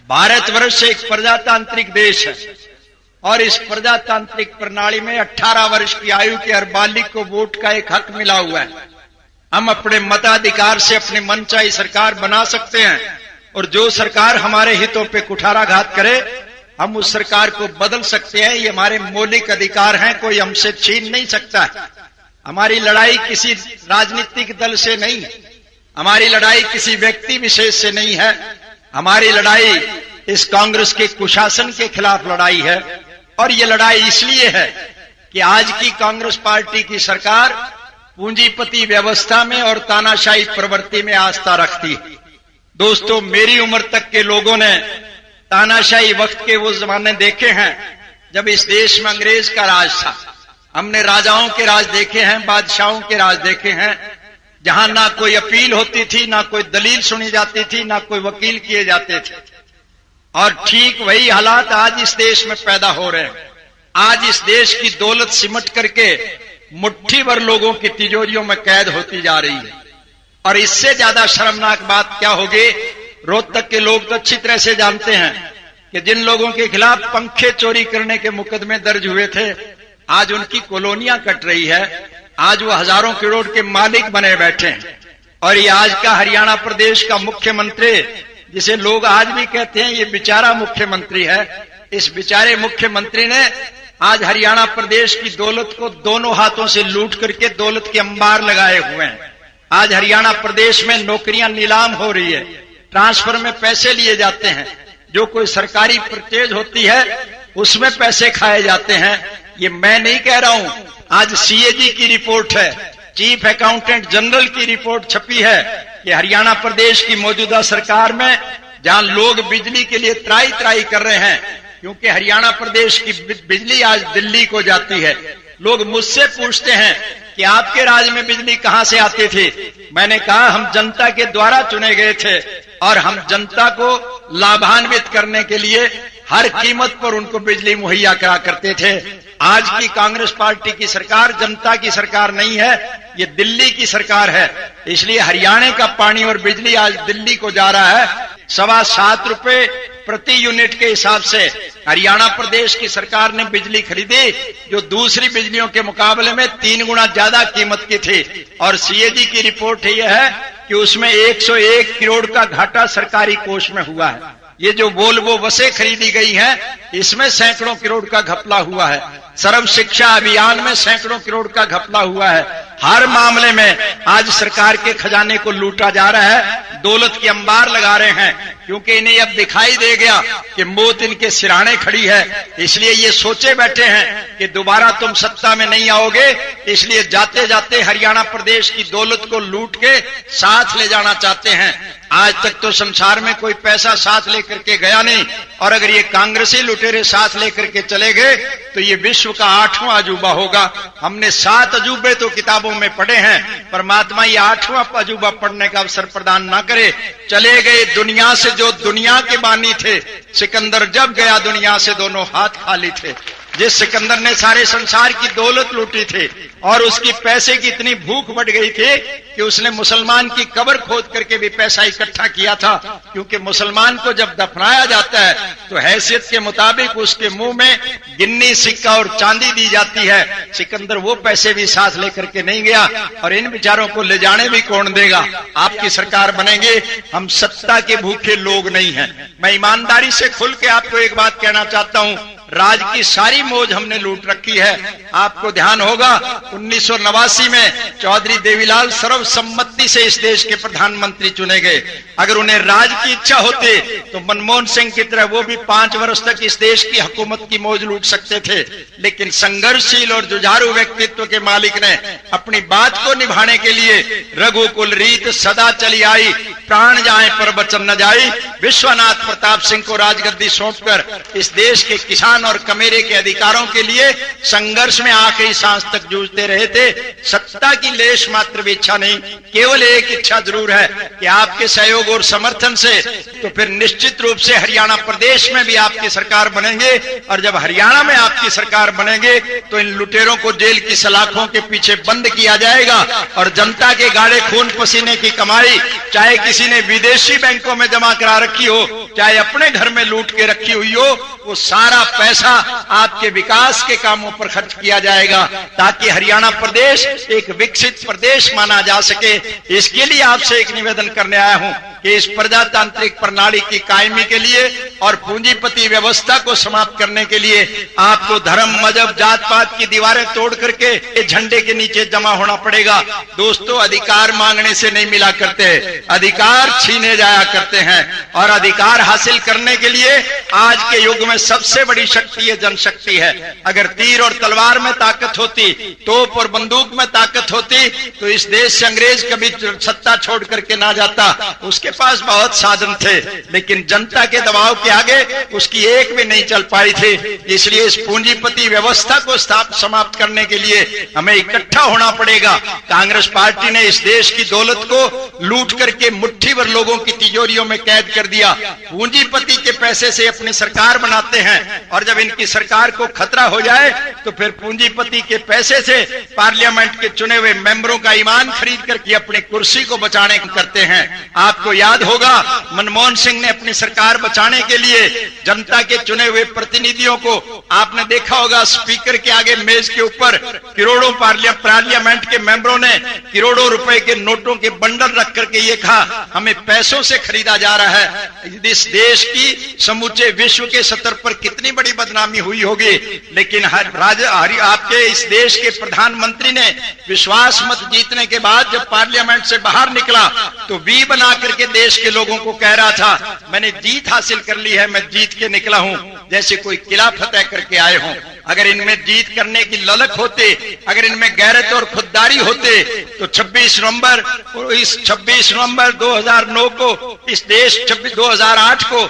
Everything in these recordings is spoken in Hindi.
भारतवर्ष एक प्रजातांत्रिक देश है और इस प्रजातांत्रिक प्रणाली में 18 वर्ष की आयु के हर बालिग को वोट का एक हक मिला हुआ है। हम अपने मताधिकार से अपनी मनचाही सरकार बना सकते हैं और जो सरकार हमारे हितों पे कुठाराघात करे हम उस सरकार को बदल सकते हैं। ये हमारे मौलिक अधिकार हैं, कोई हमसे छीन नहीं सकता है। हमारी लड़ाई किसी राजनीतिक दल से नहीं है, हमारी लड़ाई किसी व्यक्ति विशेष से नहीं है, हमारी लड़ाई इस कांग्रेस के कुशासन के खिलाफ लड़ाई है। और ये लड़ाई इसलिए है कि आज की कांग्रेस पार्टी की सरकार पूंजीपति व्यवस्था में और तानाशाही प्रवृत्ति में आस्था रखती है। दोस्तों, मेरी उम्र तक के लोगों ने तानाशाही वक्त के वो जमाने देखे हैं जब इस देश में अंग्रेज का राज था। हमने राजाओं के राज देखे हैं, बादशाहों के राज देखे हैं, जहां ना कोई अपील होती थी, ना कोई दलील सुनी जाती थी, ना कोई वकील किए जाते थे। और ठीक वही हालात आज इस देश में पैदा हो रहे हैं। आज इस देश की दौलत सिमट करके मुट्ठी भर लोगों की तिजोरियों में कैद होती जा रही है। और इससे ज्यादा शर्मनाक बात क्या होगी, रोहतक के लोग तो अच्छी तरह से जानते हैं कि जिन लोगों के खिलाफ पंखे चोरी करने के मुकदमे दर्ज हुए थे, आज उनकी कॉलोनियां कट रही है, आज वो हजारों करोड़ के मालिक बने बैठे हैं। और ये आज का हरियाणा प्रदेश का मुख्यमंत्री, जिसे लोग आज भी कहते हैं ये बेचारा मुख्यमंत्री है, इस बेचारे मुख्यमंत्री ने आज हरियाणा प्रदेश की दौलत को दोनों हाथों से लूट करके दौलत के अंबार लगाए हुए हैं। आज हरियाणा प्रदेश में नौकरियां नीलाम हो रही है, ट्रांसफर में पैसे लिए जाते हैं, जो कोई सरकारी परचेज होती है उसमें पैसे खाए जाते हैं। ये मैं नहीं कह रहा हूं, आज सीएजी की रिपोर्ट है, चीफ अकाउंटेंट जनरल की रिपोर्ट छपी है कि हरियाणा प्रदेश की मौजूदा सरकार में जहां लोग बिजली के लिए त्राई त्राई कर रहे हैं, क्योंकि हरियाणा प्रदेश की बिजली आज दिल्ली को जाती है। लोग मुझसे पूछते हैं कि आपके राज में बिजली कहां से आती थी। मैंने कहा हम जनता के द्वारा चुने गए थे और हम जनता को लाभान्वित करने के लिए हर कीमत पर उनको बिजली मुहैया करा करते थे। आज की कांग्रेस पार्टी की सरकार जनता की सरकार नहीं है, ये दिल्ली की सरकार है। इसलिए हरियाणा का पानी और बिजली आज दिल्ली को जा रहा है। 7.25 रुपए प्रति यूनिट के हिसाब से हरियाणा प्रदेश की सरकार ने बिजली खरीदी, जो दूसरी बिजलियों के मुकाबले में 3 गुना ज्यादा कीमत की थी। और सीएजी की रिपोर्ट यह है कि उसमें 101 करोड़ का घाटा सरकारी कोष में हुआ है। ये जो वोल्वो बसें खरीदी गई हैं, इसमें सैकड़ों करोड़ का घपला हुआ है। सर्व शिक्षा अभियान में सैकड़ों करोड़ का घपला हुआ है। हर मामले में आज सरकार के खजाने को लूटा जा रहा है, दौलत के अंबार लगा रहे हैं, क्योंकि इन्हें अब दिखाई दे गया कि मौत इनके सिरहाने खड़ी है। इसलिए ये सोचे बैठे हैं कि दोबारा तुम सत्ता में नहीं आओगे, इसलिए जाते जाते हरियाणा प्रदेश की दौलत को लूट के साथ ले जाना चाहते हैं। आज तक तो संसार में कोई पैसा साथ लेकर के गया नहीं, और अगर ये कांग्रेसी लुटेरे साथ लेकर के चले गए तो ये विश्व का 8वां अजूबा होगा। हमने 7 अजूबे तो किताबों में पढ़े हैं, परमात्मा ये 8वां अजूबा पढ़ने का अवसर प्रदान ना करे। चले गए दुनिया से जो दुनिया के बानी थे, सिकंदर जब गया दुनिया से दोनों हाथ खाली थे। जिस सिकंदर ने सारे संसार की दौलत लूटी थी और उसकी पैसे की इतनी भूख बढ़ गई थी कि उसने मुसलमान की कब्र खोद करके भी पैसा इकट्ठा किया था, क्योंकि मुसलमान को जब दफनाया जाता है तो हैसियत के मुताबिक उसके मुंह में गिन्नी, सिक्का और चांदी दी जाती है। सिकंदर वो पैसे भी साथ लेकर के नहीं गया, और इन बेचारों को ले जाने भी कौन देगा। आपकी सरकार बनेंगे, हम सत्ता के भूखे लोग नहीं हैं। मैं ईमानदारी से खुल के आपको एक बात कहना चाहता हूं, राज की सारी मौज हमने लूट रखी है। आपको ध्यान होगा 1989 में चौधरी देवीलाल सर्वसम्मति से इस देश के प्रधानमंत्री चुने गए। अगर उन्हें राज की इच्छा होती तो मनमोहन सिंह की तरह वो भी 5 वर्ष तक इस देश की हुकूमत की मौज लूट सकते थे। लेकिन संघर्षशील और जुझारू व्यक्तित्व के मालिक ने अपनी बात को निभाने के लिए रघुकुल रीत सदा चली आई, प्राण जाए पर वचन न जाई, विश्वनाथ प्रताप सिंह को राजगद्दी सौंपकर इस देश के किसान किसान और कमेरे के अधिकारों के लिए संघर्ष में आखिरी सांस तक जूझते रहे थे। सत्ता की लेश मात्र भी इच्छा नहीं, केवल एक इच्छा जरूर है कि आपके सहयोग और समर्थन से तो फिर निश्चित रूप से हरियाणा प्रदेश में भी आपकी सरकार बनेंगे, और जब हरियाणा में आपकी सरकार बनेंगे तो इन लुटेरों को जेल की सलाखों के पीछे बंद किया जाएगा, और जनता के गाढ़े खून पसीने की कमाई, चाहे किसी ने विदेशी बैंकों में जमा करा रखी हो, चाहे अपने घर में लूट के रखी हुई हो, वो सारा पैसा आपके विकास के कामों पर खर्च किया जाएगा, ताकि हरियाणा प्रदेश एक विकसित प्रदेश माना जा सके। इसके लिए आपसे एक निवेदन करने आया हूं कि इस प्रजातांत्रिक प्रणाली की कायमी के लिए और पूंजीपति व्यवस्था को समाप्त करने के लिए आपको धर्म, मजहब, जात पात की दीवारें तोड़ करके झंडे के नीचे जमा होना पड़ेगा। दोस्तों, अधिकार मांगने से नहीं मिला करते, अधिकार छीने जाया करते हैं, और अधिकार हासिल करने के लिए आज के युग में सबसे बड़ी शक्ति है जनशक्ति है। अगर तीर और तलवार में ताकत होती, तोप और बंदूक में ताकत होती, तो इस देश से अंग्रेज कभी सत्ता छोड़ करके ना जाता। उसके पास बहुत साधन थे, लेकिन जनता के दबाव के आगे उसकी एक भी नहीं चल पाई थी। इसलिए इस पूंजीपति व्यवस्था को समाप्त करने के लिए हमें इकट्ठा होना पड़ेगा। कांग्रेस पार्टी ने इस देश की दौलत को लूट करके मुट्ठी भर लोगों की तिजोरियों में कैद कर दिया। पूंजीपति के पैसे से अपनी सरकार बनाते हैं, और जब इनकी सरकार को खतरा हो जाए तो फिर पूंजीपति के पैसे से पार्लियामेंट के चुने हुए मेंबरों का ईमान खरीद करके अपनी कुर्सी को बचाने करते हैं। आपको याद होगा, मनमोहन सिंह ने अपनी सरकार बचाने के लिए जनता के चुने हुए प्रतिनिधियों को, आपने देखा होगा, स्पीकर के आगे मेज के ऊपर करोड़ों पार्लियामेंट के मेंबरों ने करोड़ों रुपए के नोटों के बंडल रख करके ये कहा, हमें पैसों से खरीदा जा रहा है। इस देश की समूचे विश्व के स्तर पर कितनी बड़ी बदनामी हुई होगी, लेकिन आपके इस देश के प्रधानमंत्री ने विश्वास मत जीतने के बाद जब पार्लियामेंट से बाहर निकला तो वी बना करके देश के लोगों को कह रहा था, मैंने जीत हासिल कर ली है, मैं जीत के निकला हूं, जैसे कोई किला फतेह करके आए हों। अगर इनमें जीत करने की ललक होते, अगर इनमें गैरत और खुददारी होते, तो 26 नवंबर 2009 को इस देश 2008 को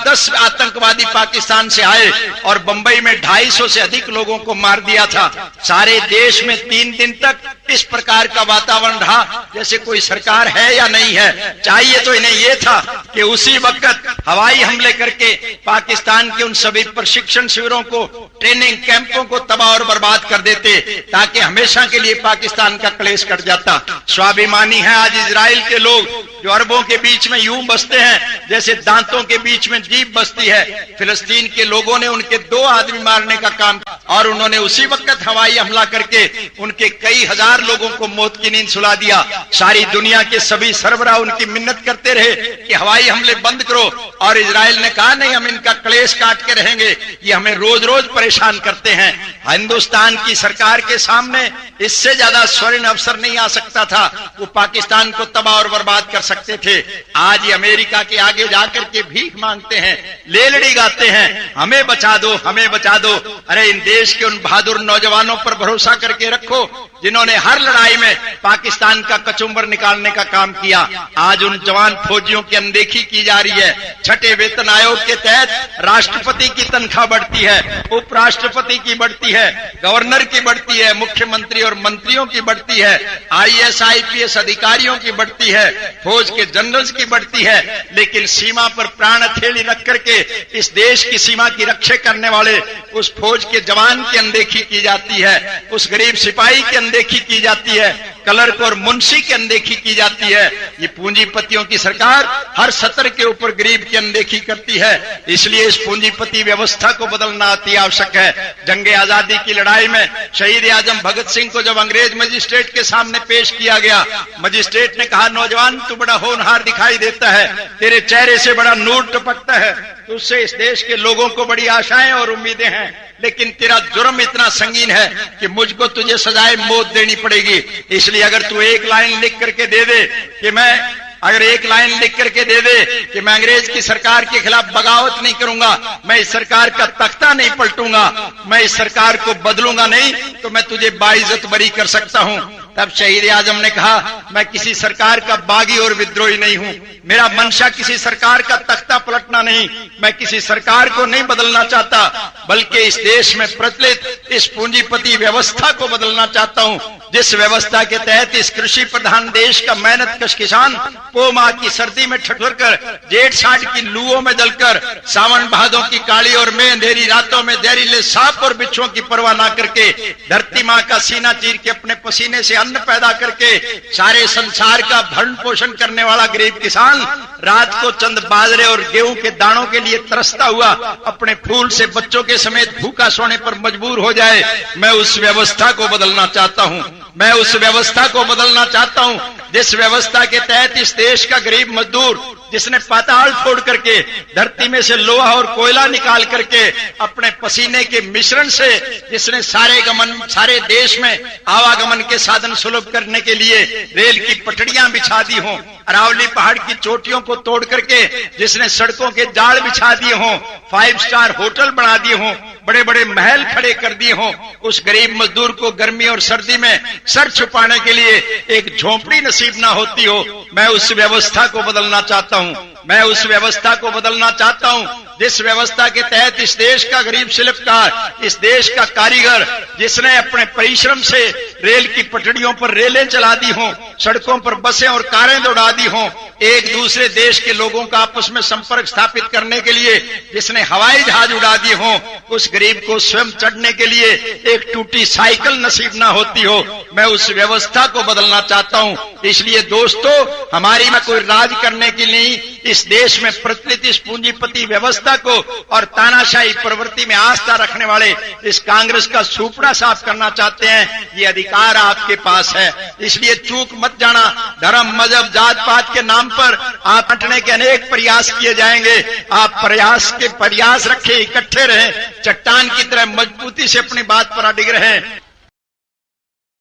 10 आतंकवादी पाकिस्तान से आए और बंबई में 250 से अधिक लोगों को मार दिया था। सारे देश में 3 दिन तक इस प्रकार का वातावरण रहा जैसे कोई सरकार है या नहीं है। चाहिए तो इन्हें यह था कि उसी वक्त हवाई हमले करके पाकिस्तान के उन सभी प्रशिक्षण शिविरों को, ट्रेनिंग कैंपों को तबाह और बर्बाद कर देते, ताकि हमेशा के लिए पाकिस्तान का क्लेश कट जाता। स्वाभिमानी है आज इजराइल के लोग, जो अरबों के बीच में यूं बसते हैं जैसे दांतों के बीच में जीभ बसती है। फिलिस्तीन के लोगों ने उनके 2 आदमी मारने का काम, और उन्होंने उसी वक्त हवाई हमला करके उनके कई हजार लोगों को मौत की नींद सुला दिया। सारी दुनिया के सभी सरबराह उनकी मिन्नत करते रहे कि हवाई हमले बंद करो, और इजराइल ने कहा नहीं, हम इनका क्लेश काट के रहेंगे, ये हमें रोज रोज परेशान करते हैं। हिंदुस्तान की सरकार के सामने इससे ज्यादा स्वर्ण अवसर नहीं आ सकता था, वो पाकिस्तान को तबाह और बर्बाद कर सकते थे। आज ये अमेरिका के आगे जाकर के भीख मांगते हैं, लेलड़ी गाते हैं, हमें बचा दो, हमें बचा दो। अरे इन देश के उन बहादुर नौजवानों पर भरोसा करके रखो जिन्होंने हर लड़ाई में पाकिस्तान का कचुम्बर निकालने का काम किया। आज उन जवान फौजियों की अनदेखी की जा रही है। छठे वेतन आयोग के तहत राष्ट्रपति की तनख्वाह बढ़ती है, उपराष्ट्रपति की बढ़ती है, गवर्नर की बढ़ती है, मुख्यमंत्री और मंत्रियों की बढ़ती है, IAS IPS अधिकारियों की बढ़ती है, फौज के जनरल्स की बढ़ती है। लेकिन सीमा पर प्राण हथेली रख करके इस देश की सीमा की रक्षा करने वाले उस फौज के जवान की अनदेखी की जाती है, उस गरीब सिपाही की अनदेखी की जाती है, क्लर्क और मुंशी की अनदेखी की जाती है। ये पूंजीपतियों की सरकार हर सतर के ऊपर गरीब की अनदेखी करती है। इसलिए इस पूंजीपति व्यवस्था को बदलना अति आवश्यक है। जंगे आजादी की लड़ाई में शहीद आजम भगत सिंह को जब अंग्रेज मजिस्ट्रेट के सामने पेश किया गया, मजिस्ट्रेट ने कहा, नौजवान तू बड़ा होनहार दिखाई देता है, तेरे चेहरे से बड़ा नूर टपकता है, तुझसे इस देश के लोगों को बड़ी आशाएं और उम्मीदें हैं, लेकिन तेरा जुर्म इतना संगीन है कि मुझको तुझे सजाए मौत देनी पड़ेगी। इसलिए अगर तू एक लाइन लिख करके दे दे कि मैं अगर एक लाइन लिख करके दे दे कि मैं अंग्रेज की सरकार के खिलाफ बगावत नहीं करूंगा, मैं इस सरकार का तख्ता नहीं पलटूंगा, मैं इस सरकार को बदलूंगा नहीं, तो मैं तुझे बाइज्जत बरी कर सकता हूं। तब शहीद आजम ने कहा, मैं किसी सरकार का बागी और विद्रोही नहीं हूं, मेरा मंशा किसी सरकार का तख्ता पलटना नहीं, मैं किसी सरकार को नहीं बदलना चाहता, बल्कि इस देश में प्रचलित इस पूंजीपति व्यवस्था को बदलना चाहता हूं, जिस व्यवस्था के तहत इस कृषि प्रधान देश का मेहनत कश किसान पो माह की सर्दी में ठठुर कर, जेठ साठ की लूओं में जलकर, सावन भादों की काली और में अंधेरी रातों में जहरीले सांप और बिच्छुओं की परवाह न करके, धरती माँ का सीना चीर के अपने पसीने से अन्न पैदा करके सारे संसार का भरण पोषण करने वाला गरीब किसान रात को चंद बाजरे और गेहूं के दानों के लिए तरसता हुआ अपने फूल से बच्चों के समेत भूखा सोने पर मजबूर हो जाए, मैं उस व्यवस्था को बदलना चाहता हूं। मैं उस व्यवस्था को बदलना चाहता हूं जिस व्यवस्था के तहत इस देश का गरीब मजदूर, जिसने पाताल फोड़ करके धरती में से लोहा और कोयला निकाल करके अपने पसीने के मिश्रण से जिसने सारे देश में आवागमन के साधन सुलभ करने के लिए रेल की पटड़ियां बिछा दी हों, अरावली पहाड़ की चोटियों को तोड़ करके जिसने सड़कों के जाल बिछा दिए हों, 5 स्टार होटल बना दिए हों, बड़े बड़े महल खड़े कर दिए हों, उस गरीब मजदूर को गर्मी और सर्दी में सर छुपाने के लिए एक झोंपड़ी नसीब ना होती हो, मैं उस व्यवस्था को बदलना चाहता हूं। मैं उस व्यवस्था को बदलना चाहता हूं जिस व्यवस्था के तहत इस देश का गरीब शिल्पकार, इस देश का कारीगर, जिसने अपने परिश्रम से रेल की पटड़ियों पर रेलें चला दी हों, सड़कों पर बसें और कारें दौड़ा दी हों, एक दूसरे देश के लोगों का आपस में संपर्क स्थापित करने के लिए जिसने हवाई जहाज उड़ा दिए हों, उस गरीब को स्वयं चढ़ने के लिए एक टूटी साइकिल नसीब ना होती हो, मैं उस व्यवस्था को बदलना चाहता हूं। इसलिए दोस्तों, हमारी में कोई राज करने की नहीं, इस देश में प्रचलित इस पूंजीपति व्यवस्था को और तानाशाही प्रवृत्ति में आस्था रखने वाले इस कांग्रेस का सुपड़ा साफ करना चाहते हैं, ये अधिकार आपके पास है। इसलिए चूक मत जाना, धर्म मजहब जात पात के नाम पर आप हटने के अनेक प्रयास किए जाएंगे, आप प्रयास रखें, इकट्ठे रहें, चट्टान की तरह मजबूती से अपनी बात पर अडिग रहें।